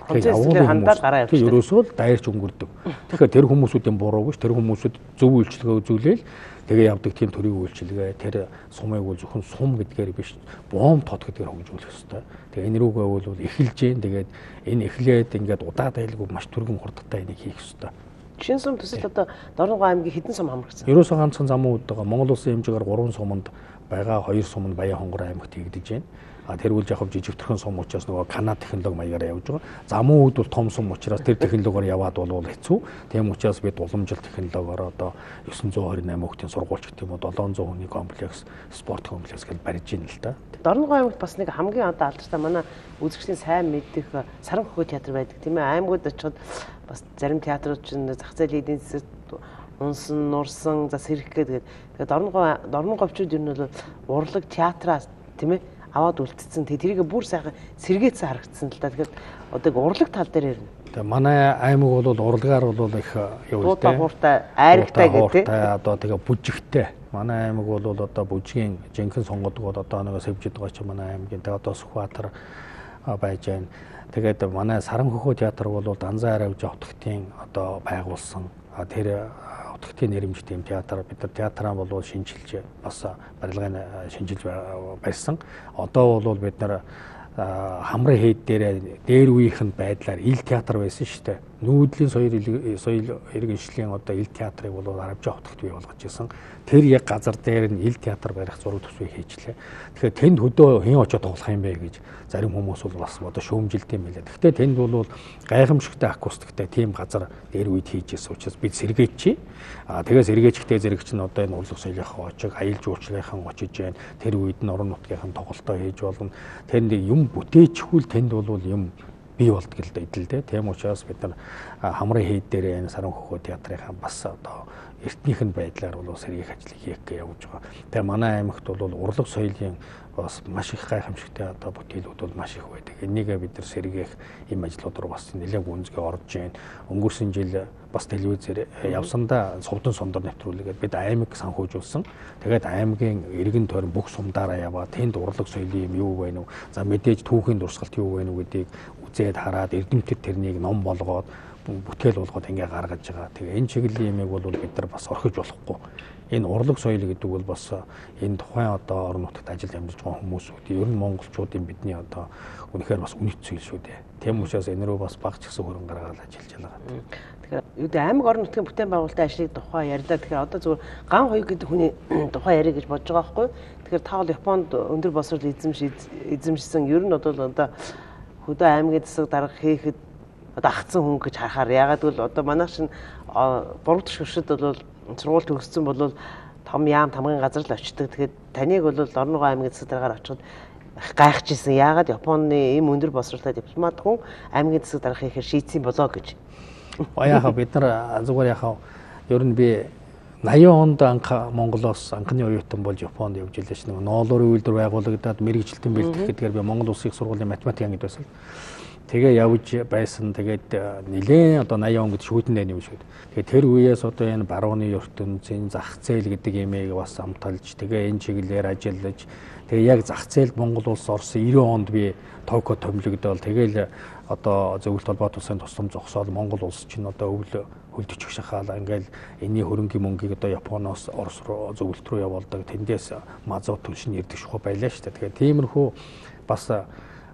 Тэгээ явуулын хандаад гараа явуулж. Тэгээ ерөөсөө л дайрч өнгөрдөг. Тэгэхээр тэр хүмүүсүүдийн бурууг биш, тэр хүмүүсүүд зөв үйлчлэгээ үзүүлээл тэгээ явдаг тийм төрийн үйлчлэгээ тэр сумыг бол зөвхөн сум гэдгээр биш, бом тод гэдгээр хөгжүүлэх ёстой. Тэгээ энэ рүүгээ бол эхэлж гин. Тэгээд энэ эхлээд ингээд удаад айлгүй маш түргэн хурдтай энийг хийх ёстой. Шинэ сум төсөл одоо Дорногов аймгийн хэдэн сум хамрагдсан? Ерөөсөө ганцхан замын үүд байгаа. Монгол улсын хэмжээгээр 3 суманд байгаа, 2 сум нь Баян-Хонгор аймагт хийгдэж байна. Тэр үл яг жижигтэрхэн сум учраас нөгөө Канада технологи маягаараа явж байгаа. Замын үүд бол том сум учраас тэр технологиор яваад бол хэцүү. Тийм учраас бид уламжлалт технологиор одоо 928 хүүхдийн сургууль гэх юм уу 700 хүний комплекс, спорт комплекс гэж барьж ийн л да. Дорногов аймагт бас нэг хамгийн одоо алдартай манай үзэгчдийн сайн мэддэг Саран хөхөө театр байдаг тийм ээ. Аймагуд очиход бас зарим театрууд чинь зах зээлийн эдийн засаг унсан, нурсан, за сэрэх гэдэг. Тэгээд Дорноговчууд ер нь бол урлаг театраас тийм ээ аваад үлдсэн. Тэрийг бүр сайхан сэргээцэн харагдсан л да. Тэгэхээр одоо урлаг тал дээр ярина. Тэгээ манай аймаг бол урлагаар бол их юу вэ? Хууртай, айрагтай гэдэг. Одоо тэгээ бүжигтэй. Манай аймаг бол одоо бүжгийн жинхэнэ сонгодог бол одоо нэг сэвжид байгаа ч манай аймгийн тэгээ одоо Сүхбаатар байж байна. Тэгээд манай Саран хөхөө театр бол Данзан арай автобтын одоо байгуулсан. Тэр автобтын нэрмжтэй юм театр. Бид нар театраа бол шинжилж бас барилгыг шинжилж барьсан. Одоо бол бид нар хамрын хэд дээр үеийнхэн байдлаар ил театр байсан шүү дээ. Нүүдлийн соёл иргэншлийн одоо ил театрыг бол Арабжаа хотогт бий болгож ирсэн. Тэр яг газар дээр нь ил театр барих зураг төсвийг хийжлээ. Тэгэхээр тэнд хөдөө хэн очоод тоглох юм бэ гэж зарим хүмүүс бол бас одоо шүүмжилт юм байлаа. Гэхдээ тэнд бол гайхамшигтай акустиктэй тийм газар дээр үед хийжсэн учраас бид сэргээч. Тэгээ сэргээчтэй зэрэг чинь одоо энэ урлаг соёлынхаа очиг аялал жуулчлалынхаа очиж байна. Тэр үед нь орон нутгийнхаа тоглолтоо хийж болно. Тэнд юм бүтээчихвэл тэнд бол юм бий болдго л дээ. Тийм учраас бид нар хамрын хэд дээр энэ Саран хөхөө театрынхаа бас одоо эртнийхэн байдлаар бол сэргээх ажлыг хийх гэж явж байгаа. Тэгээ манай аймагт бол урлаг соёлын бас маш их гайхамшигтай одоо бүтээлүүд бол маш их байдаг. Энийгээ бид нар сэргээх ийм ажлууд руу бас нэлээд гүнзгий орж байна. Өнгөрсөн жил бас телевизээр явсандаа Сувдан сумдар нэвтрүүлгээд бид аймаг санхүүжүүлсэн. Тэгээд аймгийн иргэн тойрон бүх сумдаараа яваад тэнд урлаг соёлын юм юу вэ нү? За мэдээж түүхийн дурсгалт юу вэ нү гэдгийг үзээд хараад эрдэмтэд тэрнийг ном болгоод бүтээл болгоод ингээ гаргаж байгаа. Тэгээ энэ чиглэлийн юмыг бол бид нар бас орхиж болохгүй. Энэ урлаг соёл гэдэг бол бас энэ тухайн одоо орон нутагт ажил амьдарч байгаа хүмүүсүүд ер нь монголчуудын бидний одоо үнэхээр бас үнэт зүйл шүү дээ. Тийм учраас энэ рүү бас багч гэсэн хөрөнгө гаргаад ажиллаж байгаа. Тэгэхээр юу дээ аймаг орон нутгийн бүтээн байгуулалтын ажлыг тухай ярьлаа. Тэгэхээр одоо зүгээр ган хоёг гэдэг хүний тухай яриа гэж бодож байгаа байхгүй. Тэгэхээр та бол Японд өндөр боловсрол эзэмшсэн ер нь одоо хөдөө аймгийн засаг дарга хийхэд одоо агцсан хүн гэж харахаар ягаад гэвэл одоо манайх шин 3 дахь шүршид бол сургууль төгссөн бол том яам тамгын газар л очдог. Тэгэхээр таныг бол Орногоо аймгийн засаг даргаар очиход гайхажсэн. Ягаад Японы ийм өндөр боловсролтой дипломат хүн аймгийн засаг дарга хийхээр шийдсэн болоо гэж. Яхаа бид нар зүгээр яхаа ер нь би 80 онд Монголоос анхны оюутан болж Японд явж илээ ш. Ноолуурын үйлдвэр байгуулагдаад мэрэгжилтэн бэлтгэх гэдгээр би Монгол Улсын их сургуулийн математик ангид байсан. Тэгээ явж байсан. Тэгээд нэлээд одоо 80 он гэдэг шүүтэн дэйн юм шүү. Тэгээд тэр үеэс одоо энэ барууны ертөнцийн зах зээл гэдэг имийг бас амталж тэгээ энэ чиглэлээр ажиллаж тэгээ яг зах зээлд Монгол улс орсон 90 онд би Токио томилогдол тэгээл одоо зөвлөлт холбоот улсын тусламж зогсоод Монгол улс чинь одоо хөлдөж шахаалаа ингээл энэний хөрөнгийн мөнгийг одоо Японоос Орос руу зөвлөлт рүү явуулдаг. Тэндээс мазут түлшин ирдэг шухуу байлаа шүү дээ. Тэгэхээр тиймэрхүү бас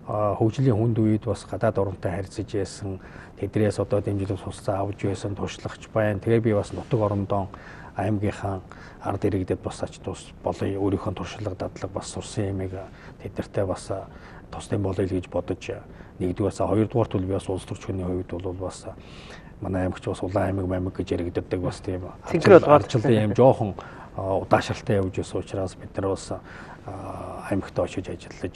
хөгжлийн хүнд үед бас гадаад оронтой харьцаж байсан. Тэдрээс одоо дэмжлэг тусалцаа авч байсан туршлагач байна. Тэгээ би бас нутаг орондоо аймгийнхаа ард иргэдэд бас ач тус болоо өөрийнхөө туршлага дадлаг бас сурсан юмыг тэдэртээ бас тусдын болоё гэж бодож нэгдүгээрээс хоёрдугаар тул би бас улс төрчхөний хувьд бол бас манай аймагч бас улаан аймаг гэж яригддаг бас тийм арчлын юм жоохон удаашралтай явж байсан учраас бид нар бас аймагт очиж ажиллаж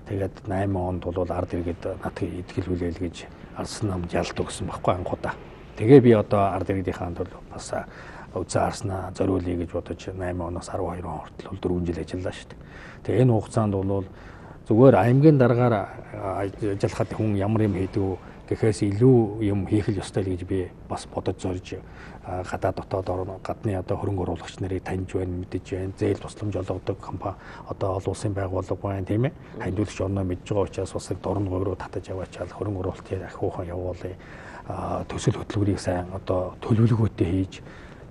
тэгээд 8 онд бол ард иргэд надад итгэл хүлээл гэж алсан нам жалд өгсөн байхгүй анхудаа. Тэгээ би одоо ард иргэдийнхаа төлөө бас үзэн арснаа зориулъя гэж бодож 8 оноос 12 он хүртэл 4 жил ажиллаа шүү дээ. Тэгээ энэ хугацаанд бол зүгээр аймгийн дараагаар ажиллахад хүн ямар юм хийдэг гэхээс илүү юм хийх л ёстой л гэж би бас бодож зорж гадаад дотоод орно гадны одоо хөрөнгө оруулагч нарыг таньж байна мэдэж байна зээл тусламж олгодог компани одоо олон улсын байгууллага байна тийм ээ хандуулагч орноо мэдж байгаа учраас бас дорн гой руу татаж аваачаал хөрөнгө оруулалтыг ахиухан явуулъя төсөл хөтөлбөрийг сайн одоо төлөвлөгөөтэй хийж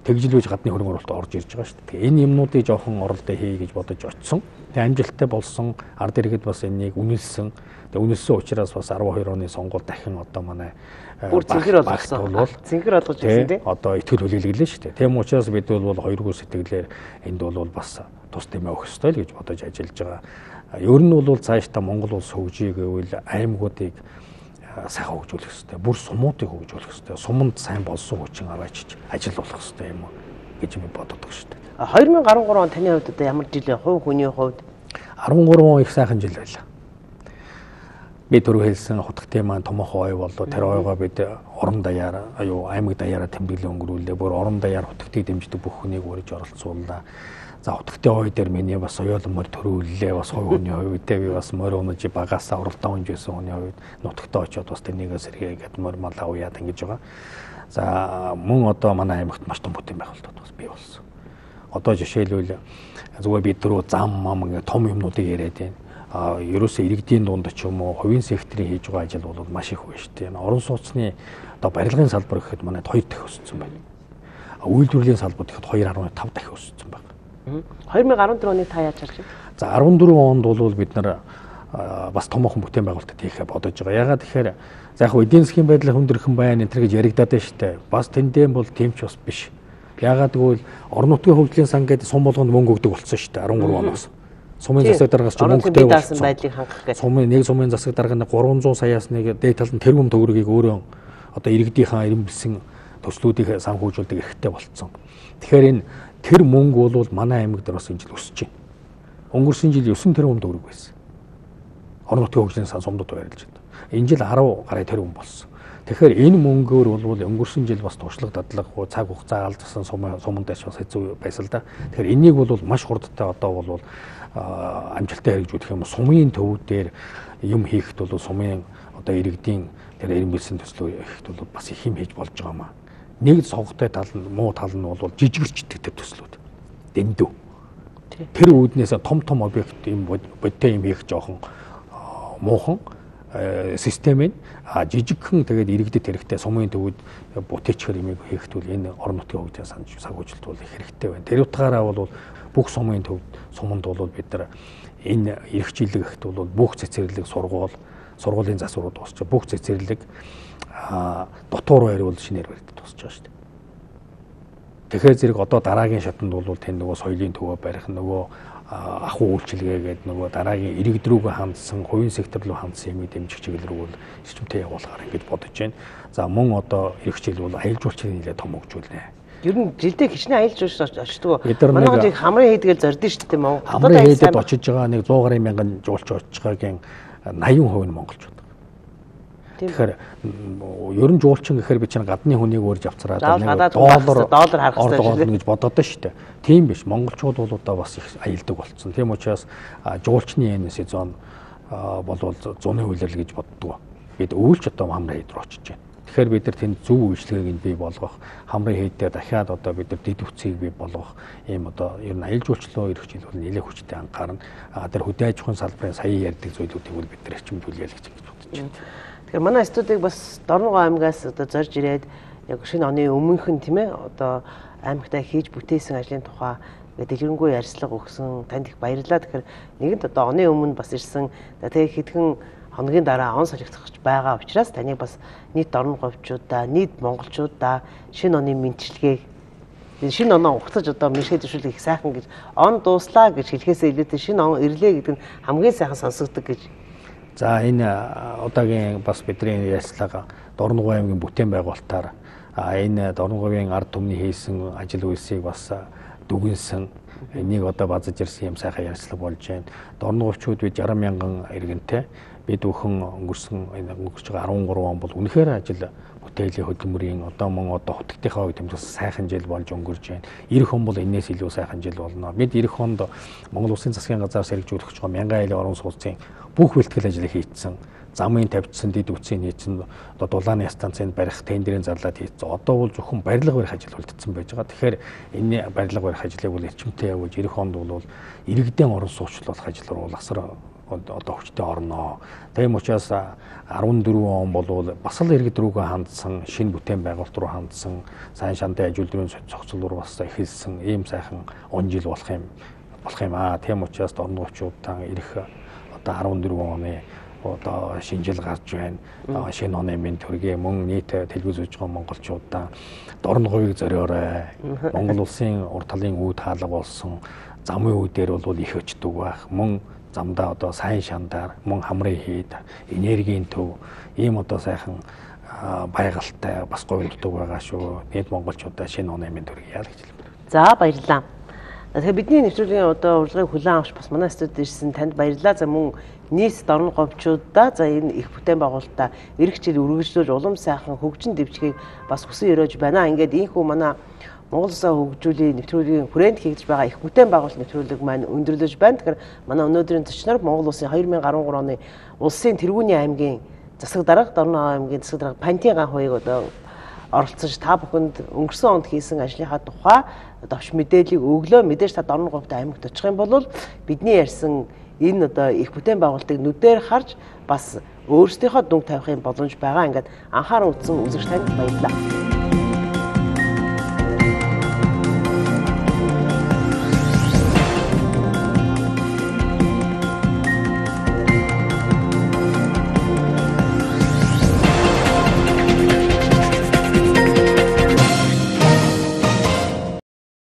тэгжилж гадны хөрөнгө оруулалт орж ирж байгаа шүү дээ. Тэгээ энэ юмнуудыг жоохон оролдоо хий гэж бодож очсон. Тэгээ амжилттай болсон ард иргэд бас энэнийг үнэлсэн. Тэгээ үнэлсэн учраас бас 12 оны сонгуул дахин одоо манай бүр зинхэр болгосон. Зинхэр болгож ирсэн тийм. Одоо итгэл хүлээлгэлээ шүү дээ. Тийм учраас бид бол хоёргүй сэтгэлээр энд бол бас тус тэмээ өгөх ёстой л гэж бодож ажиллаж байгаа. Ер нь бол цааш та Монгол улс хөгжиж гэвэл аймагуудыг сайхан хөгжүүлэх хэрэгтэй. Бүр сумуудыг хөгжүүлэх хэрэгтэй. Суманд сайн болсон хүчин аваачиж ажил болох хэрэгтэй юм гэж би боддог шүү дээ. 2013 он таны хувьд одоо ямар жил вэ? Хувь хүний хувьд 13 он их сайхан жил байлаа. Би түрүү хэлсэн хутгтын маань томоохон ой болоо тэр ойгоо бид орон даяар аймаг даяараа тэмдэглэн өнгөрүүлээ. Бүр орон даяар хутгтыг дэмждэг бүх хүнийг урьж оролцууллаа. За хутгтын ой дээр миний бас соёолмор төрүүллээ. Бас хувь хүний хувьдээ би бас морь унаж багасаа уралдаан унж байсан хүний хувьд нутагтаа очиод бас тэрнийгээ сэргээгээд морь малаа уяад ингэж байгаа. За мөн одоо манай аймагт маш том бүтээн байгуулалтууд бас бий болсон. Одоо жишээлбэл зүгээр бид түрүү зам мам гэх том юмнуудыг яриад байна. Ерөөсөө иргэдийн дунд ч юм уу хувийн секторын хийж байгаа ажил бол маш их байна шүү дээ. Орон сууцны одоо барилгын салбар гэхэд манайд 2 дахин өссөн байна. Үйлдвэрлэлийн салбар гэхэд 2.5 дахин өссөн байна. 2014 оны та яаж харж байна? За 14 онд бол бид нар бас томоохон бүтээн байгуулалтад хийхээ бодож байгаа. Ягаад тэгэхээр за яг эдийн засгийн байдлаа хүндрэх байна энэ гэж яригадаад байна шүү дээ. Бас тэндээ бол тийм ч бас биш. Ягаад гэвэл орон нутгийн хөгжлийн сан гэдэг сум болгонд мөнгө өгдөг болсон шүү дээ 13 оноос. Сумын засаг даргаас ч мөнгөтэй болсон байдлыг хангах гэдэг. Сумын засаг дарга нь 300 саяас нэг дээд талд тэрбум төгрөгийг өөрөө одоо иргэдийнхаа ирэмбэлсэн төслүүдийг санхүүжүүлдэг эрхтэй болцсон. Тэгэхээр энэ тэр мөнгө бол манай аймаг дээр бас энэ жил өсөж байна. Өнгөрсөн жил 9 тэрбум төгрөг байсан. Орон нутгийн хөгжлийн сан сумдад байрлаж байна. Энэ жил 10 гаруй тэрбум болсон. Тэгэхээр энэ мөнгөөр бол өнгөрсөн жил бас туршлага дадлага цаг хугацаа алдсан суманд дэш бас хэцүү байсан л да. Тэгэхээр энийг бол маш хурдтай одоо бол амжилттай хэрэгжүүлэх юм сумын төв дээр юм хийхэд бол сумын одоо иргэдийн тэр ирэмбэлсэн төслөө хийхэд бол бас их юм хийж болж байгаа маа. Нэг цогтой тал нь муу тал нь бол жижигэрчдэг тэр төслүүд. Дэндүү. Тэр үүднээс том объект юм бодтой юм хийх жоохон муухан системийг жижигхэн тэгээд иргэдэд хэрэгтэй сумын төвд бүтээчээр юмыг хийхдээ энэ орон нутгийн хөгжлийн санхүүжилт бол их хэрэгтэй байна. Тэр утгаараа бол бүх сумын төвд суманд бол бид нар энэ эрхчлэг ихт бол бүх цэцэрлэг сургуулийн засварууд дуусч бүх цэцэрлэг дотор байр бол шинээр барьд дуусч байгаа шүү дээ. Тэгэхээр зэрэг одоо дараагийн шатанд бол тэнд нөгөө соёлын төвөө барих нөгөө ахуй үйлчилгээ гэдэг нөгөө дараагийн иргэд рүүгээ хандсан, хувийн сектор руу хандсан юмыг дэмжих чиглэл рүү бол эрчимтэй явуулахаар ингэж бодож байна. За мөн одоо эх хичээл бол аялал жуулчлалын нэлээд том хөгжүүлнэ. Ер нь жилдээ хичнээн аялал жуулчлал очдог. Манай нэг хамрын хийдгээл зордсон шүү дээ Монгол. Хамрын хийдэд очиж байгаа нэг 100 гаруй мянган жуулч очиж байгаагийн 80% нь монголчууд. Тэгэхээр ер нь жуулчин гэхээр би чинь гадны хүнийг өөрж авцраад доллар харах хэрэгтэй гэж бодоод шүү дээ. Тийм биш. Монголчууд бол одоо бас их аялдаг болцсон. Тийм учраас жуулчны энэ сезон болвол зуны үйлрэл гэж боддог. Бид өвлж одоо хамрын хийд рүү очиж байна. Тэгэхээр бид нар тэнд зөв үйлчлэгийг бий болгох, хамрын хийдээ дахиад одоо бид нар дэд үцгийг бий болгох ийм одоо ер нь аялал жуулчлалын эрхчлэл бол нэлээд хүчтэй анхаарна. Тэр хөдөө аж ахуйн салбарын сая ярьдаг зүйлүүдийг бол бид нар эрчимжүүлэе гэж бодож байна. Тэгэхээр манай студийг бас Дорногов аймгаас одоо зорж ирээд яг шинэ оны өмнөхөн тийм ээ одоо аймагтаа хийж бүтээсэн ажлын тухай дэлгэрэнгүй ярьцлага өгсөн танд их баярлалаа. Тэгэхээр нэгэнт одоо оны өмнө бас ирсэн тэгээ хэдхэн хоногийн дараа он солигдох байгаа учраас таныг бас нийт Дорноговчуудаа, нийт монголчуудаа шинэ оны мэндчилгээг шинэ оноо ухтаж одоо мэршээ дэвшүүлэх их сайхан гэж он дууслаа гэж хэлэхээсээ илүүтэй шинэ он ирлээ гэдэг нь хамгийн сайхан сонсогддог гэж. За энэ удаагийн бас бидний ярьцлага Дорногов аймгийн бүтээн байгуулалтаар энэ Дорноговын ард түмний хийсэн ажил үйлсийг бас дүгнсэн энийг одоо базаж ирсэн юм сайхан ярьцлага болж байна. Дорноговчууд бид 60 мянган иргэнтэй бид бүхэн өнгөрсөн өнгөрч байгаа 13 он бол үнэхээр ажил бүтээлийн хөдөлмөрийн одоо хотгтынхаа үед тэмцэх сайхан жил болж өнгөрж байна. Ирэх он бол энээс илүү сайхан жил болно. Бид ирэх онд Монгол Улсын засгийн газраас хэрэгжүүлэх байгаа мянган айлын орон сууцын бүх бэлтгэл ажлыг хийцэн, замын тавьдсан, дэд үтсийг хийцэн, одоо дулааны станцыг барих тендерийн зарлаад хийцэн. Одоо бол зөвхөн барилга барих ажил үлдсэн байж байгаа. Тэгэхээр энэ барилга барих ажлыг бол эрчимтэй явуулж ирэх онд бол иргэдийн орон суучлуулах ажил руу асар одоо хүчтэй орно. Тийм учраас 14 он бол бас л иргэд рүүгээ хандсан, шинэ бүтээн байгуулалт руу хандсан, сайн шантай ажилтны зохицол руу бас эхэлсэн ийм сайхан он жил болох юм аа. Тийм учраас Дорноговчуудаа ирэх одоо 14 оны одоо шинэ жил гарч байна. Шинэ оны мэнд төргий мөн нийт телевиз үзэж байгаа монголчуудаа Дорноговыг зориорой. Монгол улсын урт талын үүд хаалга болсон замын үүдээр бол их очдөг байх. Мөн замдаа одоо сайн шандаар мөн хамрын хийд, энергийн төв ийм одоо сайхан байгальтай бас говьддаг байгаа шүү. Нийт монголчуудаа шинэ оны мэнд төргий гэж хэлбэр. За баярлалаа. Тэгэхээр бидний нэвтрүүлгийн одоо урилгыг хүлээн авч бас манай студид ирсэн танд баярлалаа. За мөн нийт Дорноговчуудаа за энэ их бүтээн байгуулалтаа эрх чил үргэлжлүүлж улам сайхан хөгжин дэвжихийг бас хүсэн өрөөж байна. Ингээд ийхүү манай Монгол Улсаа хөгжүүлэх нэвтрүүлгийн хүрээнд хийгдэж байгаа их бүтээн байгуулалт нэвтрүүлэг маань өндөрлөж байна. Тэгэхээр манай өнөөдрийн зочноор Монгол Улсын 2013 оны Улсын тэргүүний аймгийн засаг дарга Дорногов аймгийн засаг дарга Пантин гаан хоёрыг одоо оролцож та бүхэнд өнгөрсөн онд хийсэн ажлынхаа тухай товч мэдээллийг өглөө. Мэдээж та Дорноговт аймагт очих юм бол бидний ярьсан энэ одоо их бүтээн байгуулалтыг нүдээр харж бас өөрсдийнхөө дүнг тавихын боломж байгаа. Ингээд анхааран үзсэн үзэгч танд баярлалаа.